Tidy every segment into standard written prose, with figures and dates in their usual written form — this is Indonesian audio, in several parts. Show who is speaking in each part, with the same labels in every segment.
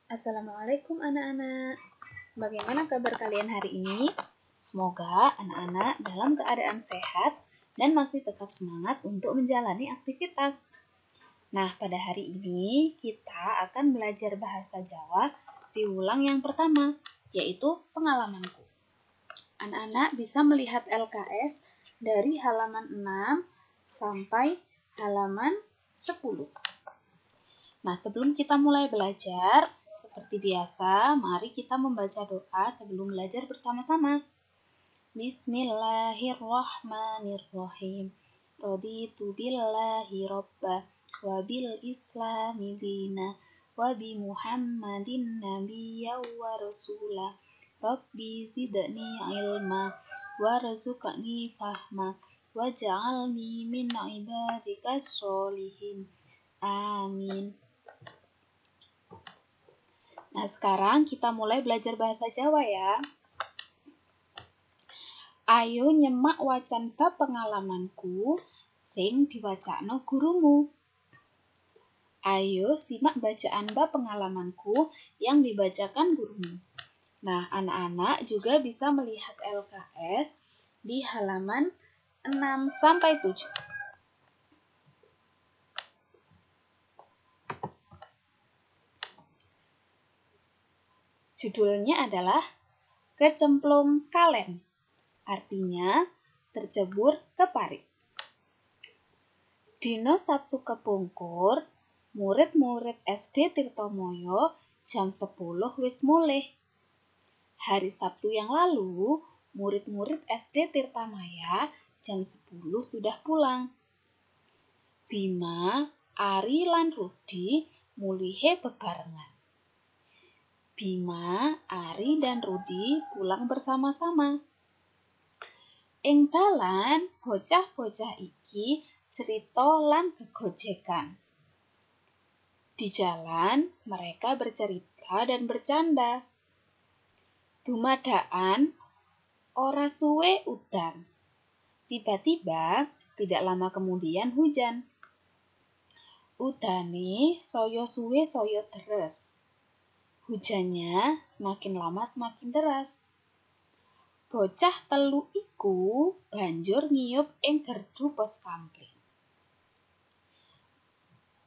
Speaker 1: Assalamualaikum anak-anak. Bagaimana kabar kalian hari ini? Semoga anak-anak dalam keadaan sehat dan masih tetap semangat untuk menjalani aktivitas. Nah, pada hari ini kita akan belajar bahasa Jawa di ulang yang pertama, yaitu pengalamanku. Anak-anak bisa melihat LKS dari halaman 6 sampai halaman 10. Nah, sebelum kita mulai belajar, seperti biasa, mari kita membaca doa sebelum belajar bersama-sama. Bismillahirrahmanirrahim. Raditu billahi robba wa bil islami dina wa bi Muhammadin nabiyya wa rasula. Rabbi zidni ilma warzuqni fahma waj'alni min ibadikas sholihin. Amin. Nah, sekarang kita mulai belajar bahasa Jawa ya. Ayo nyemak wacan bab pengalamanku sing diwacakno gurumu. Ayo simak bacaan bab pengalamanku yang dibacakan gurumu. Nah, anak-anak juga bisa melihat LKS di halaman 6 sampai 7. Judulnya adalah Kecemplung Kalen, artinya tercebur ke parit. Dino Sabtu kepungkur, murid-murid SD Tirtomoyo jam 10 wis mulih. Hari Sabtu yang lalu, murid-murid SD Tirtamaya jam 10 sudah pulang. Bima, Ari lan Rudi mulihe bebarengan. Bima, Ari, dan Rudi pulang bersama-sama. Ing dalan, bocah-bocah iki cerita lan gegojekan. Di jalan, mereka bercerita dan bercanda. Dumadakan, ora suwe udan. Tiba-tiba, tidak lama kemudian hujan. Udane soyo suwe soyo deres. Hujannya semakin lama semakin deras. Bocah telu iku banjur ngiyup ing gerdu pos kampling.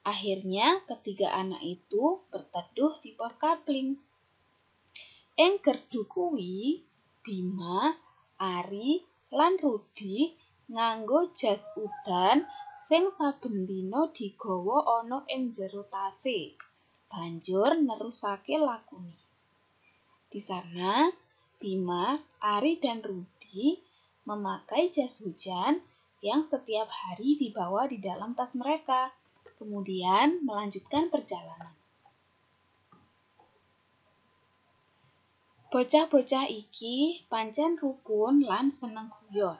Speaker 1: Akhirnya ketiga anak itu berteduh di pos kampling. Ing gerdu kuwi Bima, Ari, lan Rudi nganggo jas udan sing saben dina digawa ana ing jero tase. Banjur nerusake lakune. Di sana, Bima, Ari, dan Rudi memakai jas hujan yang setiap hari dibawa di dalam tas mereka, kemudian melanjutkan perjalanan. Bocah-bocah iki pancen rukun lan seneng guyon.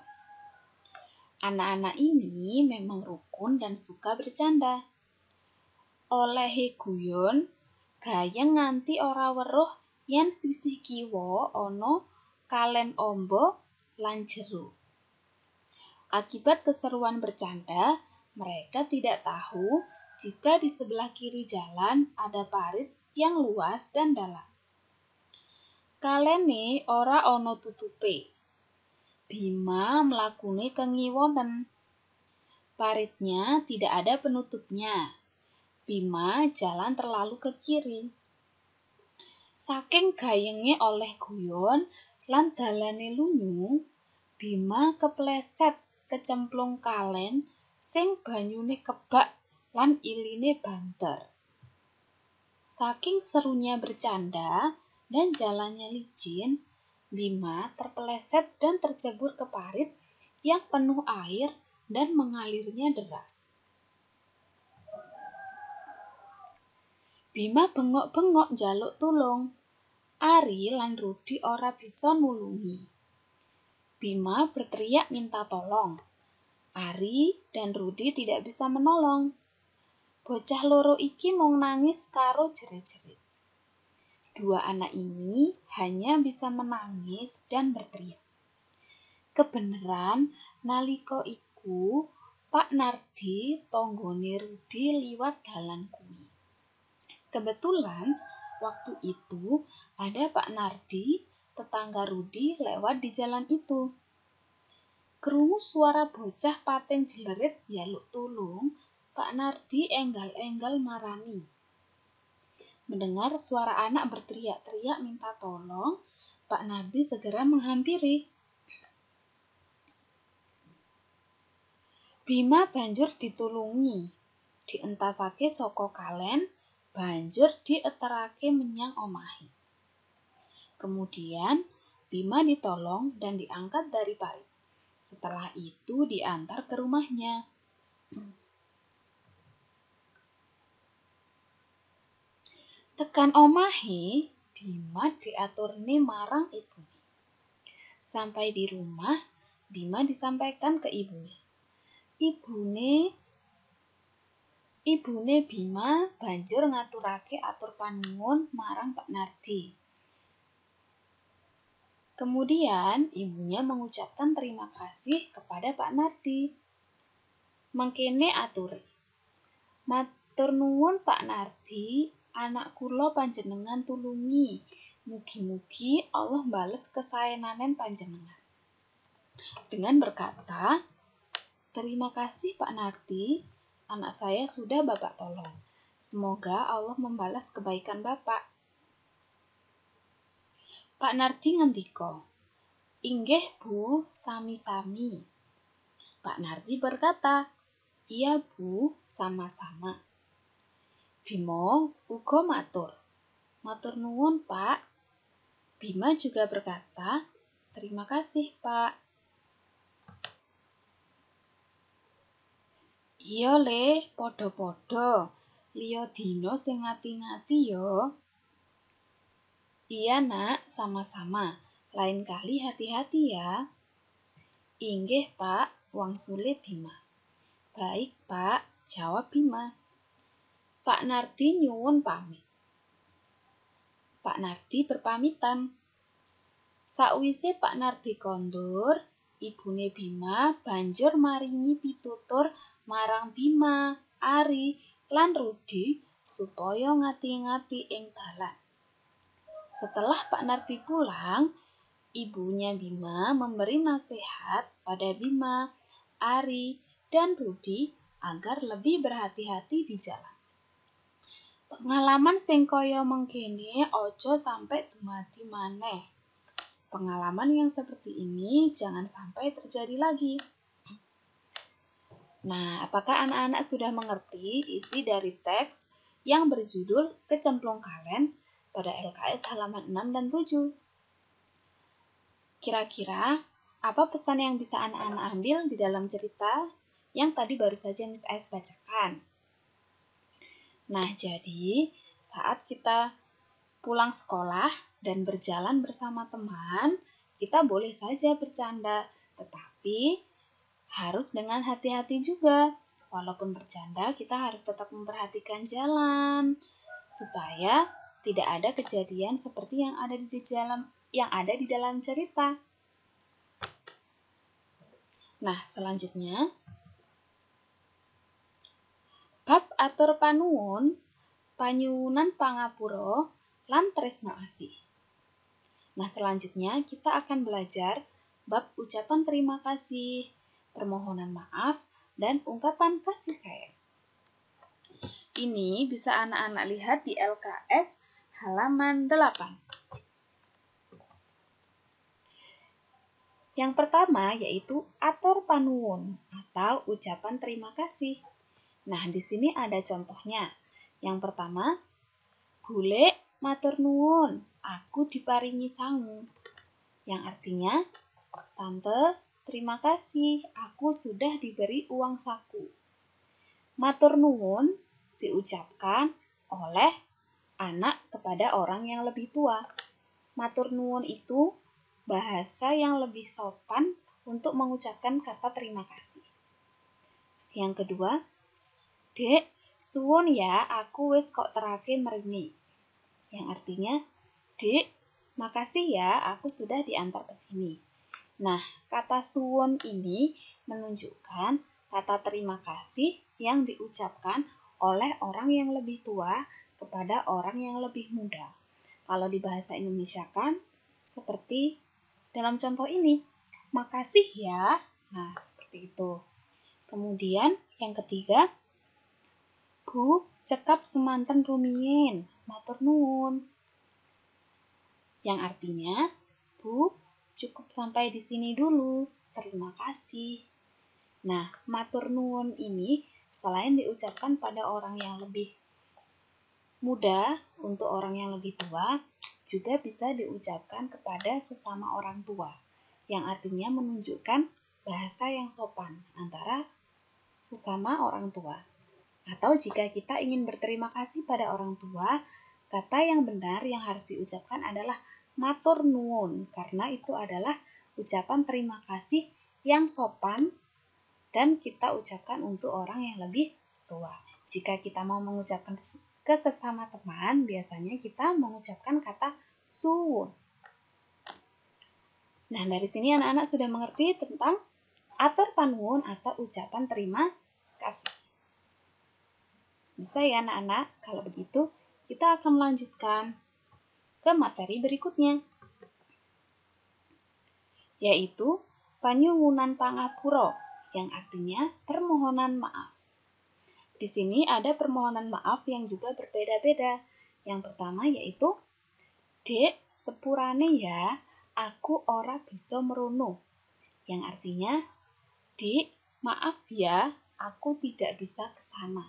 Speaker 1: Anak-anak ini memang rukun dan suka bercanda. Olehe guyon, gayeng nganti ora weruh yen sisih kiwa ana kalen ombo lan jero. Akibat keseruan bercanda, mereka tidak tahu jika di sebelah kiri jalan ada parit yang luas dan dalam. Kalene ora ana tutupe. Bima mlakune kengiwonen. Paritnya tidak ada penutupnya. Bima jalan terlalu ke kiri. Saking gayenge oleh guyon lan dalane lunyu, Bima kepleset kecemplung kalen sing banyune kebak lan iline banter. Saking serunya bercanda dan jalannya licin, Bima terpeleset dan tercebur ke parit yang penuh air dan mengalirnya deras. Bima bengok-bengok njaluk tulung. Ari lan Rudi ora bisa nulungi. Bima berteriak minta tolong. Ari dan Rudi tidak bisa menolong. Bocah loro iki mung nangis karo jerit-jerit. Dua anak ini hanya bisa menangis dan berteriak. Kebenaran nalika iku Pak Nardi tanggane Rudi liwat dalan kuwi. Kebetulan Waktu itu ada Pak Nardi, tetangga Rudi lewat di jalan itu. Krungu suara bocah paten jelerit jaluk tulung, Pak Nardi enggal-enggal marani. Mendengar suara anak berteriak-teriak minta tolong, Pak Nardi segera menghampiri. Bima banjur ditulungi, dientasake saka kalen, banjur dieterake menyang omahe. Kemudian Bima ditolong dan diangkat dari parit. Setelah itu diantar ke rumahnya. Tekan omahe, Bima diaturne marang ibune. Sampai di rumah, Bima disampaikan ke ibune. Ibune Bima banjur ngaturake atur panuwun marang Pak Nardi. Kemudian ibunya mengucapkan terima kasih kepada Pak Nardi. Mangkene ature. Matur nuwun Pak Nardi, anak kula panjenengan tulungi. Mugi-mugi Allah bales kesaenanen panjenengan. Dengan berkata, terima kasih Pak Nardi, anak saya sudah Bapak tolong. Semoga Allah membalas kebaikan Bapak. Pak Nardi ngendika, inggih Bu, sami-sami. Pak Nardi berkata, iya Bu, sama-sama. Bima uga matur nuwun Pak. Bima juga berkata, terima kasih Pak. Iya le, podo-podo. Liya dina sing ngati-ngati yo. Iya nak, sama-sama. Lain kali hati-hati ya. Inggih Pak, wangsule Bima. Baik Pak, jawab Bima. Pak Nardi nyuwun pamit. Pak Nardi berpamitan. Sakwise Pak Nardi kondur, ibune Bima banjur maringi pitutur marang Bima, Ari, lan Rudi supaya ngati-ngati ing dalan. Setelah Pak Nardi pulang, ibunya Bima memberi nasihat pada Bima, Ari, dan Rudi agar lebih berhati-hati di jalan. Pengalaman sing kaya mengkene ojo sampai dumadi maneh. Pengalaman yang seperti ini jangan sampai terjadi lagi. Nah, apakah anak-anak sudah mengerti isi dari teks yang berjudul Kecemplung Kalen pada LKS halaman 6 dan 7? Kira-kira apa pesan yang bisa anak-anak ambil di dalam cerita yang tadi baru saja Miss Ais bacakan? Nah, jadi saat kita pulang sekolah dan berjalan bersama teman, kita boleh saja bercanda, tetapi harus dengan hati-hati juga. Walaupun bercanda, kita harus tetap memperhatikan jalan, supaya tidak ada kejadian seperti yang ada di dalam cerita. Nah, selanjutnya, bab atur panuwun, panyuwunan pangapura, lan tresna asih. Nah, selanjutnya kita akan belajar bab ucapan terima kasih, permohonan maaf, dan ungkapan kasih sayang. Ini bisa anak-anak lihat di LKS halaman 8. Yang pertama yaitu atur panuwun atau ucapan terima kasih. Nah, di sini ada contohnya. Yang pertama, Bule matur nuwun, aku diparingi sangu. Yang artinya, Tante, terima kasih, aku sudah diberi uang saku. Matur nuwun diucapkan oleh anak kepada orang yang lebih tua. Matur nuwun itu bahasa yang lebih sopan untuk mengucapkan kata terima kasih. Yang kedua, Dek, suwun ya, aku wis kok terake mrene. Yang artinya, Dek, makasih ya, aku sudah diantar ke sini. Nah, kata suwun ini menunjukkan kata terima kasih yang diucapkan oleh orang yang lebih tua kepada orang yang lebih muda. Kalau di bahasa Indonesia kan seperti dalam contoh ini, makasih ya. Nah, seperti itu. Kemudian yang ketiga, Bu, cekap semanten rumiyin, matur nuwun. Yang artinya, Bu, cukup sampai di sini dulu, terima kasih. Nah, matur nuwun ini selain diucapkan pada orang yang lebih muda untuk orang yang lebih tua, juga bisa diucapkan kepada sesama orang tua, yang artinya menunjukkan bahasa yang sopan antara sesama orang tua. Atau jika kita ingin berterima kasih pada orang tua, kata yang benar yang harus diucapkan adalah matur nuwun, karena itu adalah ucapan terima kasih yang sopan dan kita ucapkan untuk orang yang lebih tua. Jika kita mau mengucapkan ke sesama teman, biasanya kita mengucapkan kata suwun. Nah, dari sini anak-anak sudah mengerti tentang atur panuwun atau ucapan terima kasih. Bisa ya anak-anak? Kalau begitu, kita akan melanjutkan ke materi berikutnya, yaitu panyuwunan pangapura, yang artinya permohonan maaf. Di sini ada permohonan maaf yang juga berbeda-beda. Yang pertama yaitu, Dek, sepurane ya, aku ora bisa merono. Yang artinya, Dek, maaf ya, aku tidak bisa ke sana.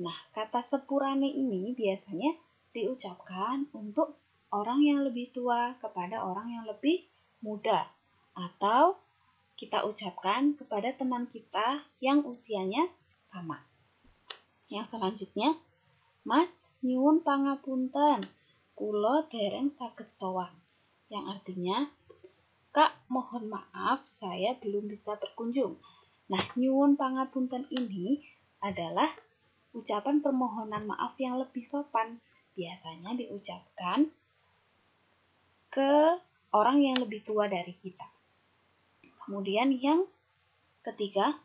Speaker 1: Nah, kata sepurane ini biasanya diucapkan untuk orang yang lebih tua kepada orang yang lebih muda. Atau kita ucapkan kepada teman kita yang usianya sama. Yang selanjutnya, Mas, nyuwun pangapunten, kula dereng saged sowan. Yang artinya, Kak, mohon maaf saya belum bisa berkunjung. Nah, nyuwun pangapunten ini adalah ucapan permohonan maaf yang lebih sopan. Biasanya diucapkan ke orang yang lebih tua dari kita. Kemudian yang ketiga,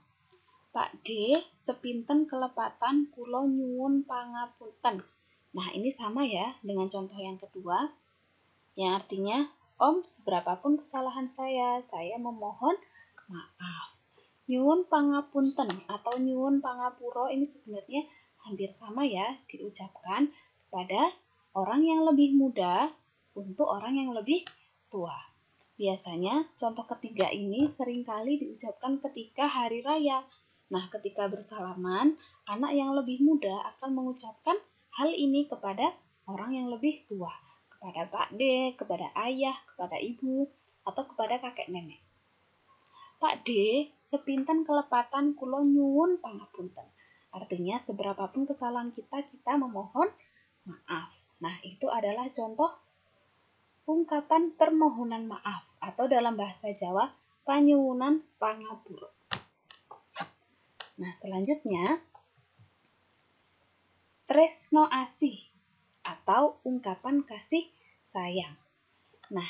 Speaker 1: Pak D, sepinten kelepatan kula nyuwun pangapunten. Nah, ini sama ya dengan contoh yang kedua, yang artinya, Om, seberapapun kesalahan saya memohon maaf. Nyuwun pangapunten atau nyuwun pangapura ini sebenarnya hampir sama ya, diucapkan kepada orang yang lebih muda untuk orang yang lebih tua. Biasanya contoh ketiga ini seringkali diucapkan ketika hari raya. Nah, ketika bersalaman, anak yang lebih muda akan mengucapkan hal ini kepada orang yang lebih tua, kepada Pak D, kepada ayah, kepada ibu, atau kepada kakek nenek. Pak D, sepinten kelepatan kula nyuwun pangapunten. Artinya seberapapun kesalahan kita memohon maaf. Nah, itu adalah contoh ungkapan permohonan maaf atau dalam bahasa Jawa panyuwunan pangapura. Nah, selanjutnya tresno asih atau ungkapan kasih sayang. Nah,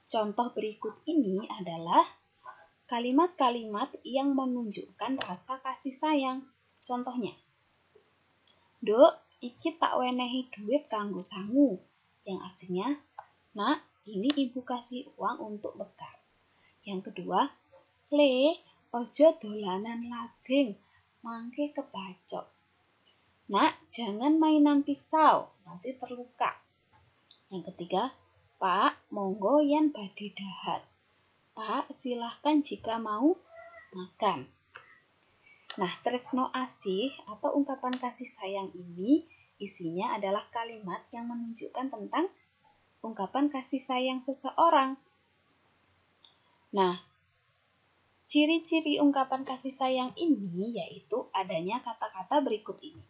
Speaker 1: contoh berikut ini adalah kalimat-kalimat yang menunjukkan rasa kasih sayang. Contohnya, Dok, iki tak wenehi duit kanggo sangu. Yang artinya, Nak, ini ibu kasih uang untuk bekal. Yang kedua, Le, ojo dolanan lading, mangke kebacok. Nak, jangan mainan pisau, nanti terluka. Yang ketiga, Pak, monggo yen badhe dahar. Pak, silahkan jika mau makan. Nah, tresno asih atau ungkapan kasih sayang ini isinya adalah kalimat yang menunjukkan tentang ungkapan kasih sayang seseorang. Nah, ciri-ciri ungkapan kasih sayang ini yaitu adanya kata-kata berikut ini.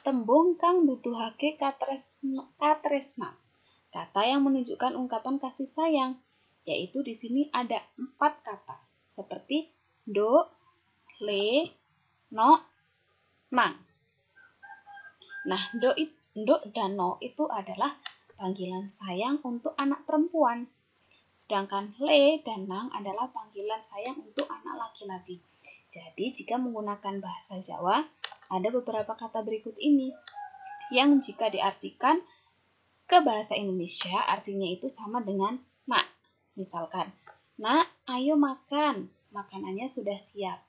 Speaker 1: Tembung kang nuduhake katresnan. Kata yang menunjukkan ungkapan kasih sayang, yaitu di sini ada 4 kata, seperti do, le, no, nang. Nah, do dan no itu adalah panggilan sayang untuk anak perempuan, sedangkan le dan nang adalah panggilan sayang untuk anak laki-laki. Jadi, jika menggunakan bahasa Jawa, ada beberapa kata berikut ini yang jika diartikan ke bahasa Indonesia artinya itu sama dengan nak. Misalkan, nak, ayo makan, makanannya sudah siap.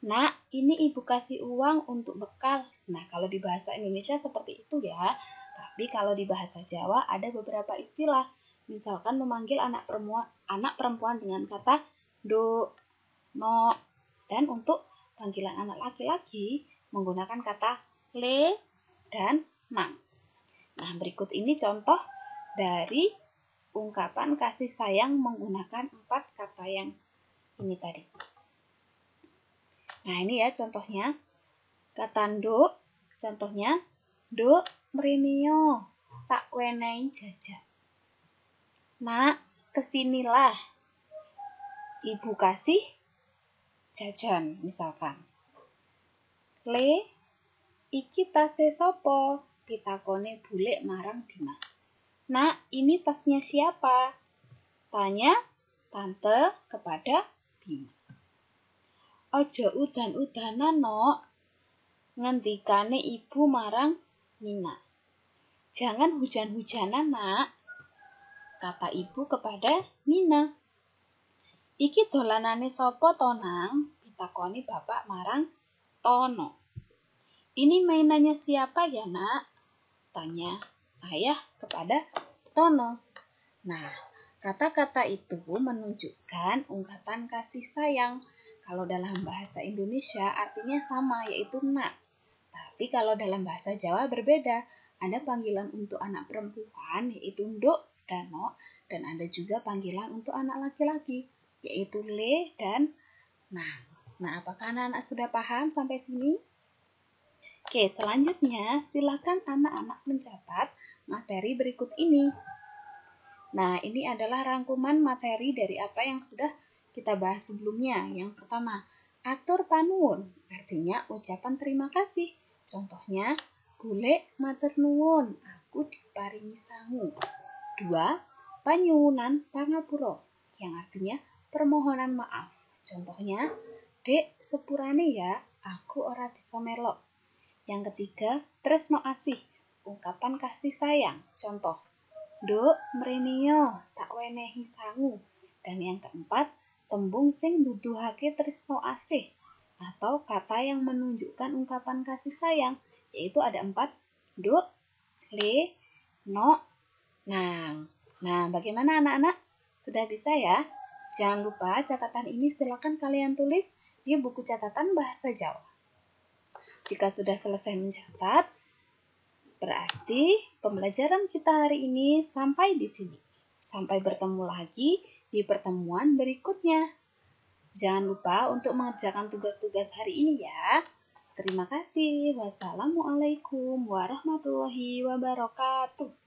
Speaker 1: Nak, ini ibu kasih uang untuk bekal. Nah, kalau di bahasa Indonesia seperti itu ya. Tapi kalau di bahasa Jawa ada beberapa istilah. Misalkan memanggil anak perempuan dengan kata do, no. Dan untuk panggilan anak laki-laki menggunakan kata le dan nang. Nah, berikut ini contoh dari ungkapan kasih sayang menggunakan 4 kata yang ini tadi. Nah, ini ya contohnya. Kata nduk, contohnya, nduk merinio, tak wenehi jajan. Nak, kesinilah, ibu kasih jajan, misalkan. Le, iki tase sopo, pitakone bule marang Bima. Nak, ini tasnya siapa? Tanya tante kepada Bima. Ojo udan-udanan, Nok, ngendikane ibu marang Mina. Jangan hujan-hujanan, Nak, kata ibu kepada Mina. Iki dolanane sopo to, Nang? Pitakoni bapak marang Tono. Ini mainannya siapa ya, Nak? Tanya ayah kepada Tono. Nah, kata-kata itu menunjukkan ungkapan kasih sayang. Kalau dalam bahasa Indonesia artinya sama, yaitu nak. Tapi kalau dalam bahasa Jawa berbeda. Ada panggilan untuk anak perempuan, yaitu nduk dan no. Dan ada juga panggilan untuk anak laki-laki, yaitu le dan nang. Nah, apakah anak-anak sudah paham sampai sini? Oke, selanjutnya silakan anak-anak mencatat materi berikut ini. Nah, ini adalah rangkuman materi dari apa yang sudah kita bahas sebelumnya. Yang pertama, atur panuwun, artinya ucapan terima kasih. Contohnya, bule matur nuwun, aku diparingi sangu. 2, panyuwunan pangapura, yang artinya permohonan maaf. Contohnya, dek sepurane ya, aku ora bisa melok. Yang ketiga, tresno asih, ungkapan kasih sayang. Contoh, nduk mrenio tak wenehi sangu. Dan yang keempat, tembung sing nuduhake tresno asih atau kata yang menunjukkan ungkapan kasih sayang, yaitu ada 4, nduk, le, no, nang. Nah, bagaimana anak-anak? Sudah bisa ya? Jangan lupa catatan ini silakan kalian tulis di buku catatan bahasa Jawa. Jika sudah selesai mencatat, berarti pembelajaran kita hari ini sampai di sini. Sampai bertemu lagi di pertemuan berikutnya. Jangan lupa untuk mengerjakan tugas-tugas hari ini ya. Terima kasih. Wassalamualaikum warahmatullahi wabarakatuh.